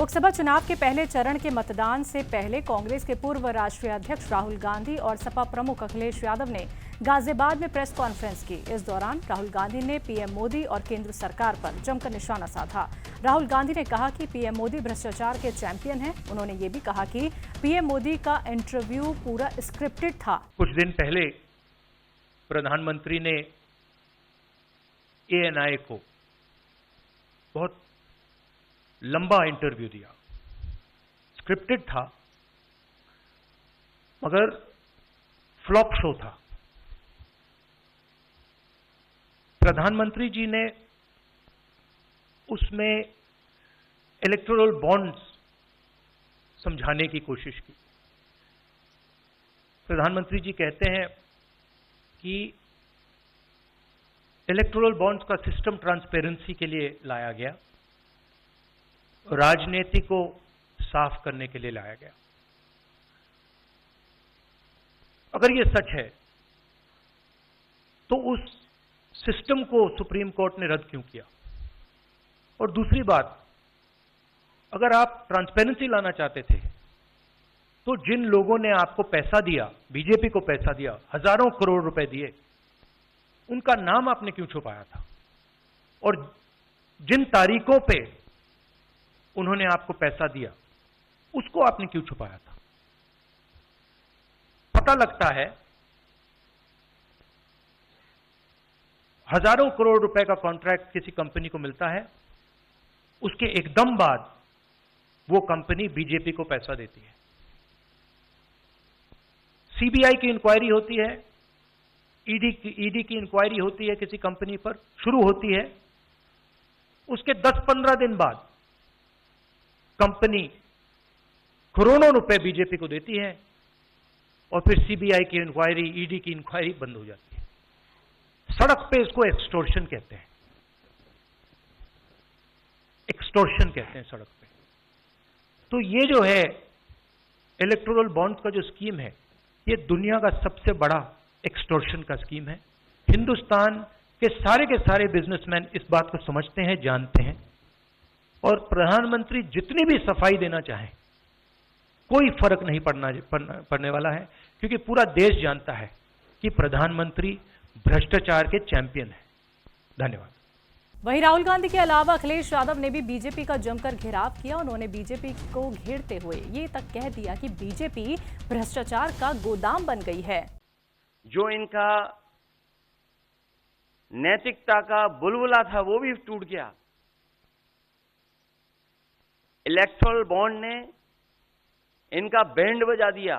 लोकसभा चुनाव के पहले चरण के मतदान से पहले कांग्रेस के पूर्व राष्ट्रीय अध्यक्ष राहुल गांधी और सपा प्रमुख अखिलेश यादव ने गाजियाबाद में प्रेस कॉन्फ्रेंस की। इस दौरान राहुल गांधी ने पीएम मोदी और केंद्र सरकार पर जमकर निशाना साधा। राहुल गांधी ने कहा कि पीएम मोदी भ्रष्टाचार के चैंपियन हैं। उन्होंने ये भी कहा कि पीएम मोदी का इंटरव्यू पूरा स्क्रिप्टेड था। कुछ दिन पहले प्रधानमंत्री ने ANI को बहुत लंबा इंटरव्यू दिया। स्क्रिप्टेड था मगर फ्लॉप शो था। प्रधानमंत्री जी ने उसमें इलेक्टोरल बॉन्ड्स समझाने की कोशिश की। प्रधानमंत्री जी कहते हैं कि इलेक्टोरल बॉन्ड्स का सिस्टम ट्रांसपेरेंसी के लिए लाया गया, राजनीति को साफ करने के लिए लाया गया। अगर यह सच है तो उस सिस्टम को सुप्रीम कोर्ट ने रद्द क्यों किया? और दूसरी बात, अगर आप ट्रांसपेरेंसी लाना चाहते थे तो जिन लोगों ने आपको पैसा दिया, बीजेपी को पैसा दिया, हजारों करोड़ रुपए दिए, उनका नाम आपने क्यों छुपाया था? और जिन तारीखों पे उन्होंने आपको पैसा दिया उसको आपने क्यों छुपाया था? पता लगता है हजारों करोड़ रुपए का कॉन्ट्रैक्ट किसी कंपनी को मिलता है, उसके एकदम बाद वो कंपनी बीजेपी को पैसा देती है। सीबीआई की इंक्वायरी होती है, ईडी की इंक्वायरी होती है, किसी कंपनी पर शुरू होती है, उसके 10-15 दिन बाद कंपनी करोड़ों रुपए बीजेपी को देती है और फिर सीबीआई की इंक्वायरी, ईडी की इंक्वायरी बंद हो जाती है। सड़क पे इसको एक्सटॉर्शन कहते हैं। एक्सटॉर्शन कहते हैं सड़क पे। तो ये जो है इलेक्टोरल बॉन्ड्स का जो स्कीम है, ये दुनिया का सबसे बड़ा एक्सटॉर्शन का स्कीम है। हिंदुस्तान के सारे बिजनेसमैन इस बात को समझते हैं, जानते हैं, और प्रधानमंत्री जितनी भी सफाई देना चाहें कोई फर्क नहीं पड़ने वाला है, क्योंकि पूरा देश जानता है कि प्रधानमंत्री भ्रष्टाचार के चैंपियन हैं। धन्यवाद। वहीं राहुल गांधी के अलावा अखिलेश यादव ने भी बीजेपी का जमकर घेराव किया। उन्होंने बीजेपी को घेरते हुए ये तक कह दिया कि बीजेपी भ्रष्टाचार का गोदाम बन गई है। जो इनका नैतिकता का बुलबुला था वो भी टूट गया। इलेक्टोरल बॉन्ड ने इनका बैंड बजा दिया।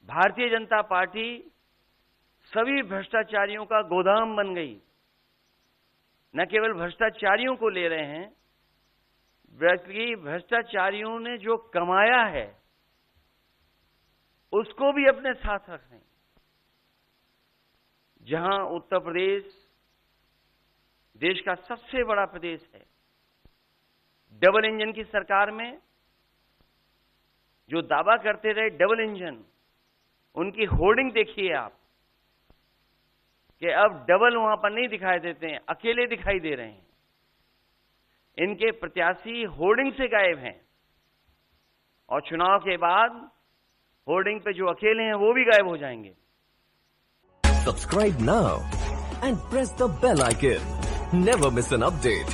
भारतीय जनता पार्टी सभी भ्रष्टाचारियों का गोदाम बन गई। न केवल भ्रष्टाचारियों को ले रहे हैं, बल्कि भ्रष्टाचारियों ने जो कमाया है उसको भी अपने साथ रख रहे हैं। जहां उत्तर प्रदेश देश का सबसे बड़ा प्रदेश है, डबल इंजन की सरकार में जो दावा करते रहे डबल इंजन, उनकी होर्डिंग देखिए आप कि अब डबल वहां पर नहीं दिखाई देते हैं, अकेले दिखाई दे रहे हैं। इनके प्रत्याशी होर्डिंग से गायब हैं और चुनाव के बाद होर्डिंग पे जो अकेले हैं वो भी गायब हो जाएंगे। Subscribe now and press the bell icon. Never miss an update.